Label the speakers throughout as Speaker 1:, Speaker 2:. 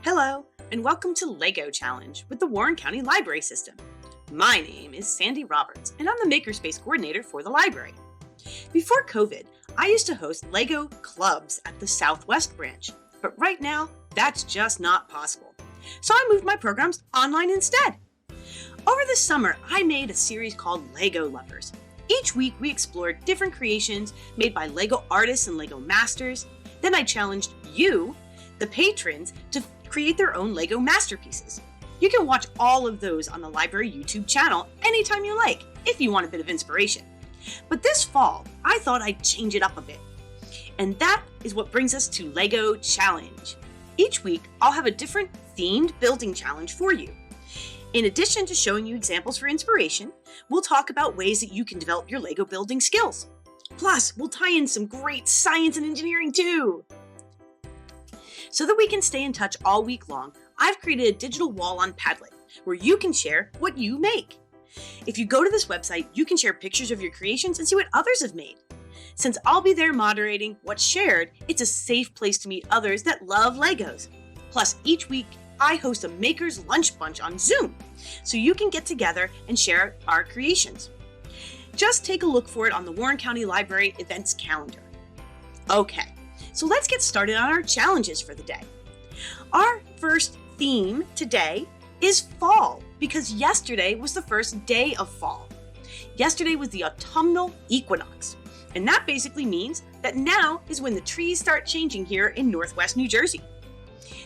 Speaker 1: Hello, and welcome to LEGO Challenge with the Warren County Library System. My name is Sandy Roberts, and I'm the Makerspace Coordinator for the library. Before COVID, I used to host LEGO clubs at the Southwest branch, but right now, that's just not possible. So I moved my programs online instead. Over the summer, I made a series called LEGO Lovers. Each week, we explored different creations made by LEGO artists and LEGO masters. Then I challenged you, the patrons, to create their own LEGO masterpieces. You can watch all of those on the library YouTube channel anytime you like, if you want a bit of inspiration. But this fall, I thought I'd change it up a bit. And that is what brings us to LEGO Challenge. Each week, I'll have a different themed building challenge for you. In addition to showing you examples for inspiration, we'll talk about ways that you can develop your LEGO building skills. Plus, we'll tie in some great science and engineering too. So that we can stay in touch all week long, I've created a digital wall on Padlet where you can share what you make. If you go to this website, you can share pictures of your creations and see what others have made. Since I'll be there moderating what's shared, it's a safe place to meet others that love Legos. Plus, each week, I host a Maker's Lunch Bunch on Zoom, so you can get together and share our creations. Just take a look for it on the Warren County Library events calendar. Okay. So let's get started on our challenges for the day. Our first theme today is fall, because yesterday was the first day of fall. Yesterday was the Autumnal Equinox, and that basically means that now is when the trees start changing here in Northwest New Jersey.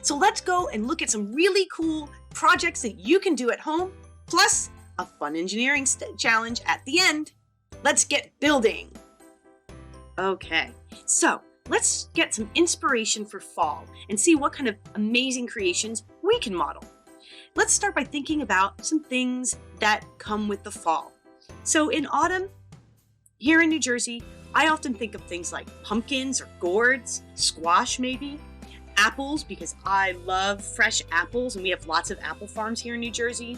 Speaker 1: So let's go and look at some really cool projects that you can do at home, plus a fun engineering challenge at the end. Let's get building. Okay, so let's get some inspiration for fall and see what kind of amazing creations we can model. Let's start by thinking about some things that come with the fall. So in autumn, here in New Jersey, I often think of things like pumpkins or gourds, squash maybe, apples because I love fresh apples and we have lots of apple farms here in New Jersey.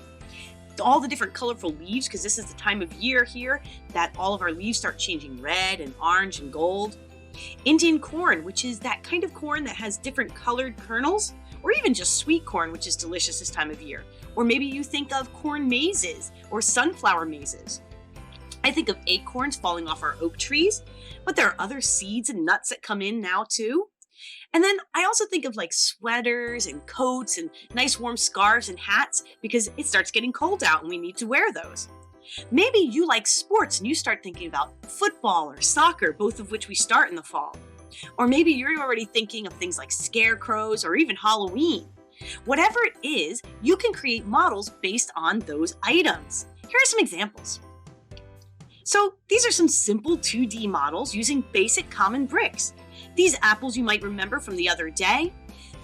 Speaker 1: All the different colorful leaves because this is the time of year here that all of our leaves start changing red and orange and gold. Indian corn, which is that kind of corn that has different colored kernels, or even just sweet corn, which is delicious this time of year. Or maybe you think of corn mazes or sunflower mazes. I think of acorns falling off our oak trees, but there are other seeds and nuts that come in now too. And then I also think of like sweaters and coats and nice warm scarves and hats because it starts getting cold out and we need to wear those. Maybe you like sports and you start thinking about football or soccer, both of which we start in the fall. Or maybe you're already thinking of things like scarecrows or even Halloween. Whatever it is, you can create models based on those items. Here are some examples. So these are some simple 2D models using basic common bricks. These apples you might remember from the other day.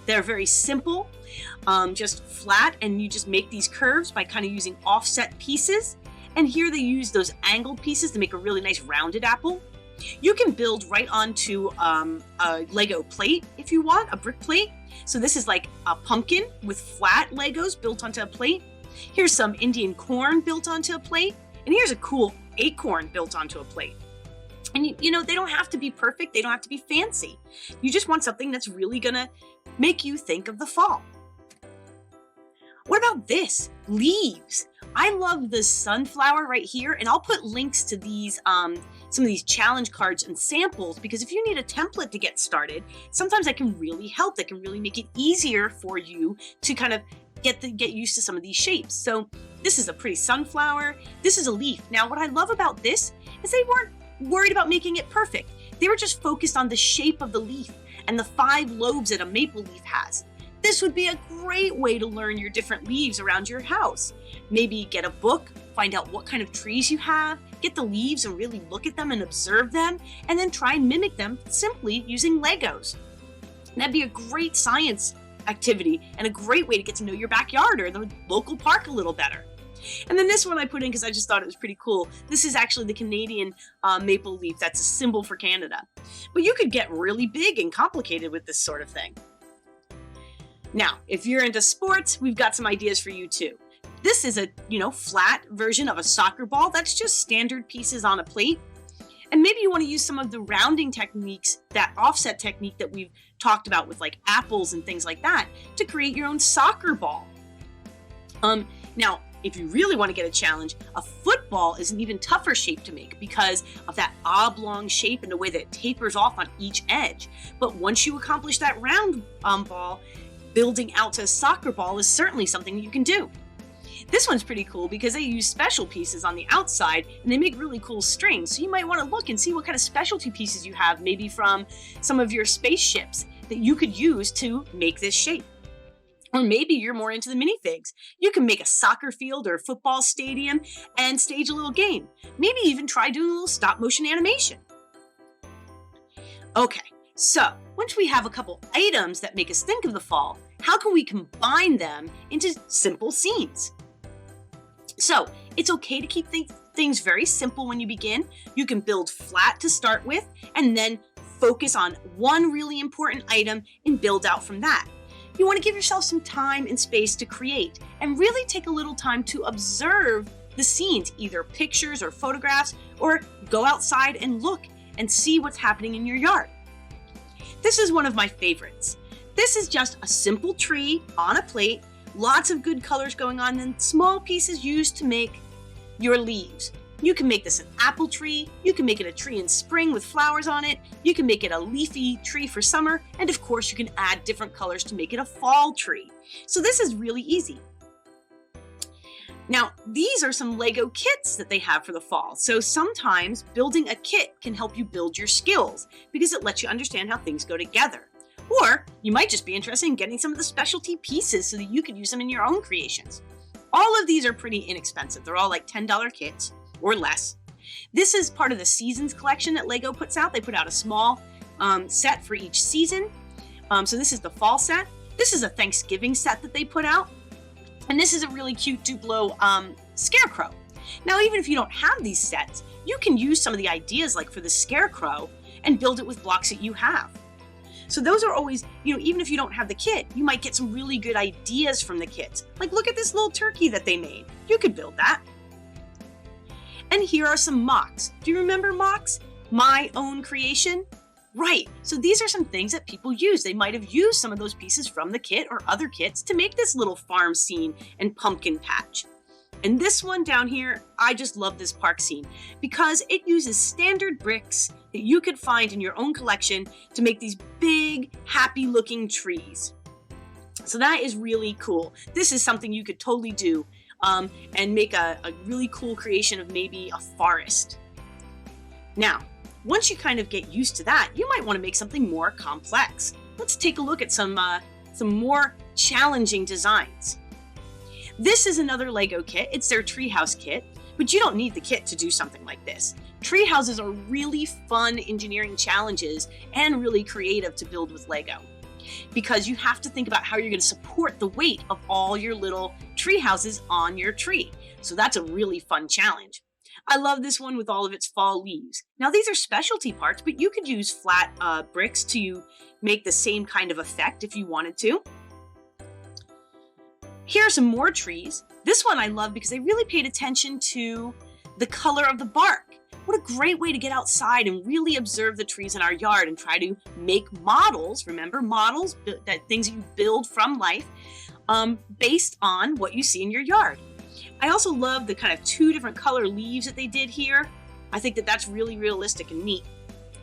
Speaker 1: They're very simple, just flat, and you just make these curves by kind of using offset pieces. And here they use those angled pieces to make a really nice rounded apple. You can build right onto a Lego plate if you want, a brick plate. So this is like a pumpkin with flat Legos built onto a plate. Here's some Indian corn built onto a plate. And here's a cool acorn built onto a plate. And you know, they don't have to be perfect. They don't have to be fancy. You just want something that's really gonna make you think of the fall. What about this? Leaves. I love the sunflower right here, and I'll put links to these, some of these challenge cards and samples, because if you need a template to get started, sometimes that can really help. That can really make it easier for you to kind of get used to some of these shapes. So this is a pretty sunflower. This is a leaf. Now, what I love about this is they weren't worried about making it perfect. They were just focused on the shape of the leaf and the 5 lobes that a maple leaf has. This would be a great way to learn your different leaves around your house. Maybe get a book, find out what kind of trees you have, get the leaves and really look at them and observe them, and then try and mimic them simply using Legos. And that'd be a great science activity and a great way to get to know your backyard or the local park a little better. And then this one I put in because I just thought it was pretty cool. This is actually the Canadian maple leaf. That's a symbol for Canada. But you could get really big and complicated with this sort of thing. Now, if you're into sports, we've got some ideas for you too. This is a, flat version of a soccer ball. That's just standard pieces on a plate. And maybe you want to use some of the rounding techniques, that offset technique that we've talked about with like apples and things like that, to create your own soccer ball. Now, if you really want to get a challenge, a football is an even tougher shape to make because of that oblong shape and the way that it tapers off on each edge. But once you accomplish that round ball, building out to a soccer ball is certainly something you can do. This one's pretty cool because they use special pieces on the outside and they make really cool strings. So you might want to look and see what kind of specialty pieces you have, maybe from some of your spaceships that you could use to make this shape. Or maybe you're more into the minifigs. You can make a soccer field or a football stadium and stage a little game. Maybe even try doing a little stop motion animation. Okay, so once we have a couple items that make us think of the fall, how can we combine them into simple scenes? So it's okay to keep things very simple when you begin. You can build flat to start with and then focus on one really important item and build out from that. You want to give yourself some time and space to create and really take a little time to observe the scenes, either pictures or photographs, or go outside and look and see what's happening in your yard. This is one of my favorites. This is just a simple tree on a plate, lots of good colors going on, and small pieces used to make your leaves. You can make this an apple tree, you can make it a tree in spring with flowers on it, you can make it a leafy tree for summer, and of course you can add different colors to make it a fall tree. So this is really easy. Now, these are some Lego kits that they have for the fall. So sometimes building a kit can help you build your skills because it lets you understand how things go together. Or you might just be interested in getting some of the specialty pieces so that you can use them in your own creations. All of these are pretty inexpensive. They're all like $10 kits or less. This is part of the seasons collection that Lego puts out. They put out a small set for each season. So this is the fall set. This is a Thanksgiving set that they put out. And this is a really cute Duplo scarecrow. Now, even if you don't have these sets, you can use some of the ideas like for the scarecrow and build it with blocks that you have. So those are always, even if you don't have the kit, you might get some really good ideas from the kits. Like, look at this little turkey that they made. You could build that. And here are some mocks. Do you remember mocks? My own creation? Right. So these are some things that people use. They might have used some of those pieces from the kit or other kits to make this little farm scene and pumpkin patch. And this one down here, I just love this park scene because it uses standard bricks that you could find in your own collection to make these big, happy looking trees. So that is really cool. This is something you could totally do and make a really cool creation of maybe a forest. Now, once you kind of get used to that, you might want to make something more complex. Let's take a look at some more challenging designs. This is another Lego kit. It's their treehouse kit, but you don't need the kit to do something like this. Tree houses are really fun engineering challenges and really creative to build with Lego because you have to think about how you're going to support the weight of all your little tree houses on your tree. So that's a really fun challenge. I love this one with all of its fall leaves. Now, these are specialty parts, but you could use flat bricks to make the same kind of effect if you wanted to. Here are some more trees. This one I love because they really paid attention to the color of the bark. What a great way to get outside and really observe the trees in our yard and try to make models. Remember, models, that things that you build from life based on what you see in your yard. I also love the kind of two different color leaves that they did here. I think that that's really realistic and neat.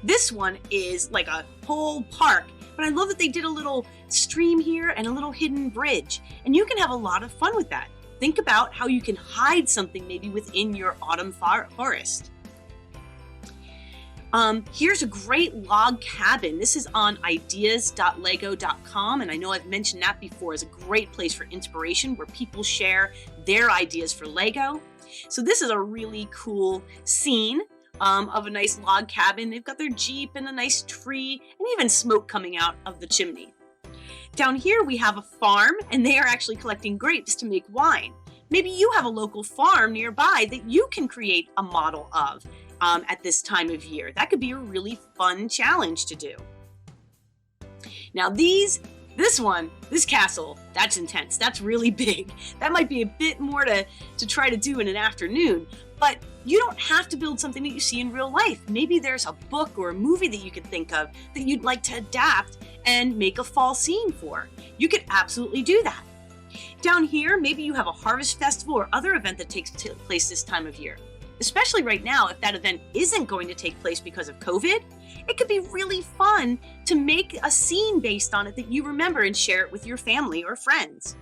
Speaker 1: This one is like a whole park, but I love that they did a little stream here and a little hidden bridge. And you can have a lot of fun with that. Think about how you can hide something maybe within your autumn forest. Here's a great log cabin. This is on ideas.lego.com, and I know I've mentioned that before as a great place for inspiration where people share their ideas for Lego. So this is a really cool scene of a nice log cabin. They've got their Jeep and a nice tree and even smoke coming out of the chimney. Down here we have a farm, and they are actually collecting grapes to make wine. Maybe you have a local farm nearby that you can create a model of at this time of year. That could be a really fun challenge to do. Now this This castle, that's intense. That's really big. That might be a bit more to try to do in an afternoon, but you don't have to build something that you see in real life. Maybe there's a book or a movie that you could think of that you'd like to adapt and make a fall scene for. You could absolutely do that. Down here, maybe you have a harvest festival or other event that takes place this time of year. Especially right now, if that event isn't going to take place because of COVID, it could be really fun to make a scene based on it that you remember and share it with your family or friends.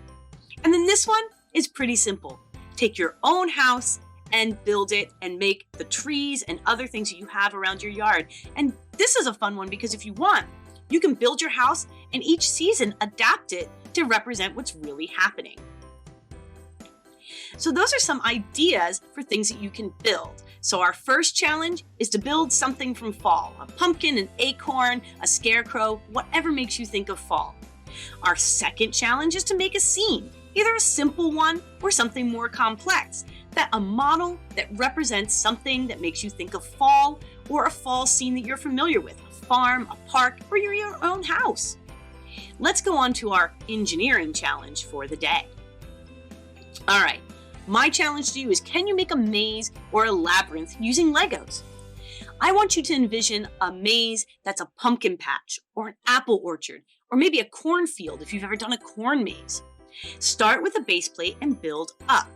Speaker 1: And then this one is pretty simple. Take your own house and build it and make the trees and other things that you have around your yard. And this is a fun one because if you want, you can build your house and each season adapt it to represent what's really happening. So those are some ideas for things that you can build. So our first challenge is to build something from fall, a pumpkin, an acorn, a scarecrow, whatever makes you think of fall. Our second challenge is to make a scene, either a simple one or something more complex, a model that represents something that makes you think of fall or a fall scene that you're familiar with, a farm, a park, or your own house. Let's go on to our engineering challenge for the day. All right. My challenge to you is, can you make a maze or a labyrinth using Legos? I want you to envision a maze that's a pumpkin patch or an apple orchard or maybe a cornfield if you've ever done a corn maze. Start with a base plate and build up.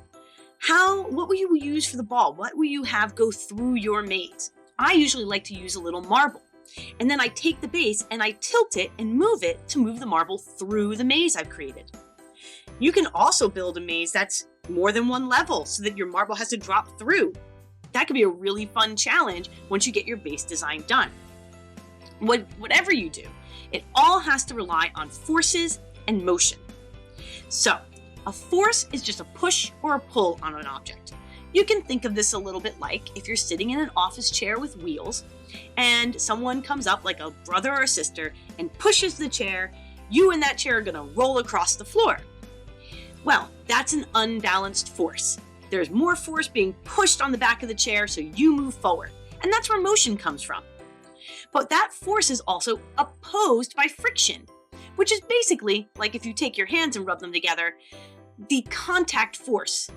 Speaker 1: What will you use for the ball? What will you have go through your maze? I usually like to use a little marble. And then I take the base and I tilt it and move it to move the marble through the maze I've created. You can also build a maze that's more than one level so that your marble has to drop through. That could be a really fun challenge once you get your base design done. Whatever you do, it all has to rely on forces and motion. So, a force is just a push or a pull on an object. You can think of this a little bit like if you're sitting in an office chair with wheels and someone comes up like a brother or a sister and pushes the chair, you and that chair are going to roll across the floor. Well, that's an unbalanced force. There's more force being pushed on the back of the chair, so you move forward. And that's where motion comes from. But that force is also opposed by friction, which is basically like if you take your hands and rub them together, the contact force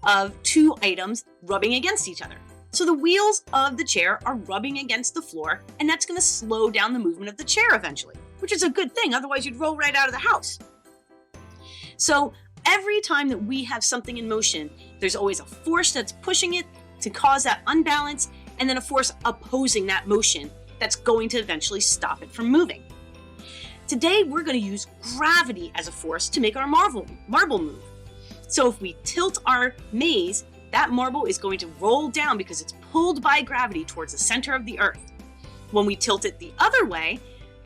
Speaker 1: of two items rubbing against each other. So the wheels of the chair are rubbing against the floor, and that's going to slow down the movement of the chair eventually, which is a good thing. Otherwise, you'd roll right out of the house. So every time that we have something in motion, there's always a force that's pushing it to cause that unbalance, and then a force opposing that motion that's going to eventually stop it from moving. Today, we're going to use gravity as a force to make our marble move. So if we tilt our maze, that marble is going to roll down because it's pulled by gravity towards the center of the earth. When we tilt it the other way,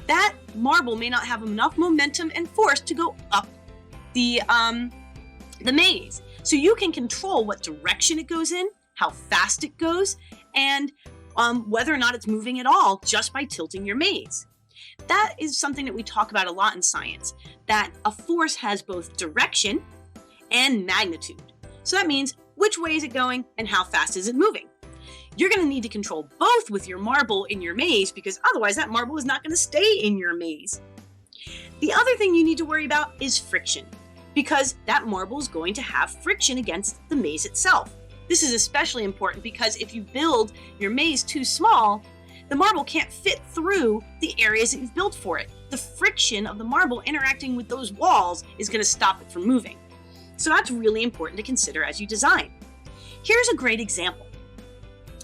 Speaker 1: that marble may not have enough momentum and force to go up the maze. So you can control what direction it goes in, how fast it goes, and whether or not it's moving at all just by tilting your maze. That is something that we talk about a lot in science, that a force has both direction and magnitude. So that means which way is it going and how fast is it moving? You're going to need to control both with your marble in your maze because otherwise that marble is not going to stay in your maze. The other thing you need to worry about is friction, because that marble is going to have friction against the maze itself. This is especially important because if you build your maze too small, the marble can't fit through the areas that you've built for it. The friction of the marble interacting with those walls is going to stop it from moving. So that's really important to consider as you design. Here's a great example.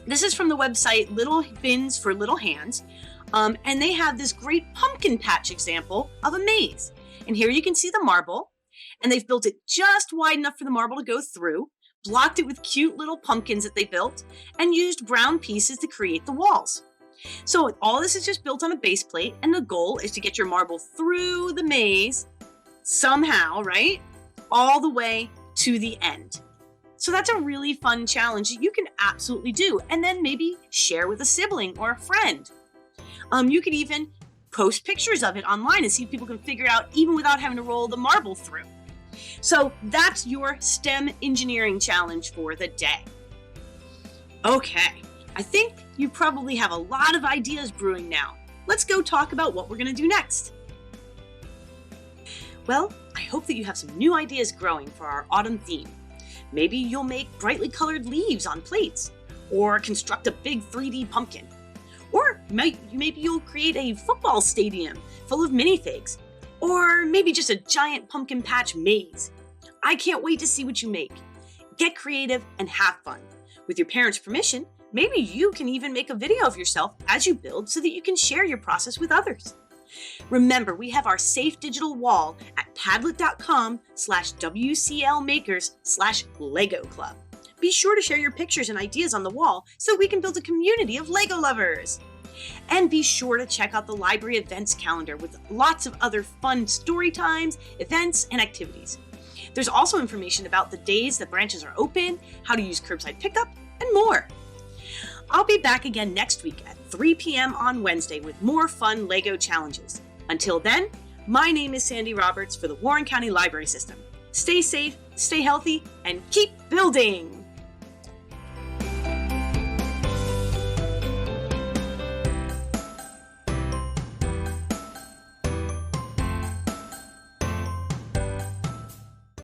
Speaker 1: This is from the website Little Bins for Little Hands, and they have this great pumpkin patch example of a maze. And here you can see the marble, and they've built it just wide enough for the marble to go through, blocked it with cute little pumpkins that they built, and used brown pieces to create the walls. So all this is just built on a base plate, and the goal is to get your marble through the maze somehow, right? All the way to the end. So that's a really fun challenge that you can absolutely do, and then maybe share with a sibling or a friend. You could even post pictures of it online and see if people can figure it out even without having to roll the marble through. So that's your STEM engineering challenge for the day. Okay, I think you probably have a lot of ideas brewing now. Let's go talk about what we're going to do next. Well, I hope that you have some new ideas growing for our autumn theme. Maybe you'll make brightly colored leaves on plates, or construct a big 3D pumpkin. Or maybe you'll create a football stadium full of minifigs, or maybe just a giant pumpkin patch maze. I can't wait to see what you make. Get creative and have fun. With your parents' permission, maybe you can even make a video of yourself as you build so that you can share your process with others. Remember, we have our safe digital wall at padlet.com/WCLmakers/Lego Club. Be sure to share your pictures and ideas on the wall so we can build a community of Lego lovers. And be sure to check out the library events calendar with lots of other fun story times, events, and activities. There's also information about the days that branches are open, how to use curbside pickup, and more. I'll be back again next week at 3 p.m. on Wednesday with more fun Lego challenges. Until then, my name is Sandy Roberts for the Warren County Library System. Stay safe, stay healthy, and keep building!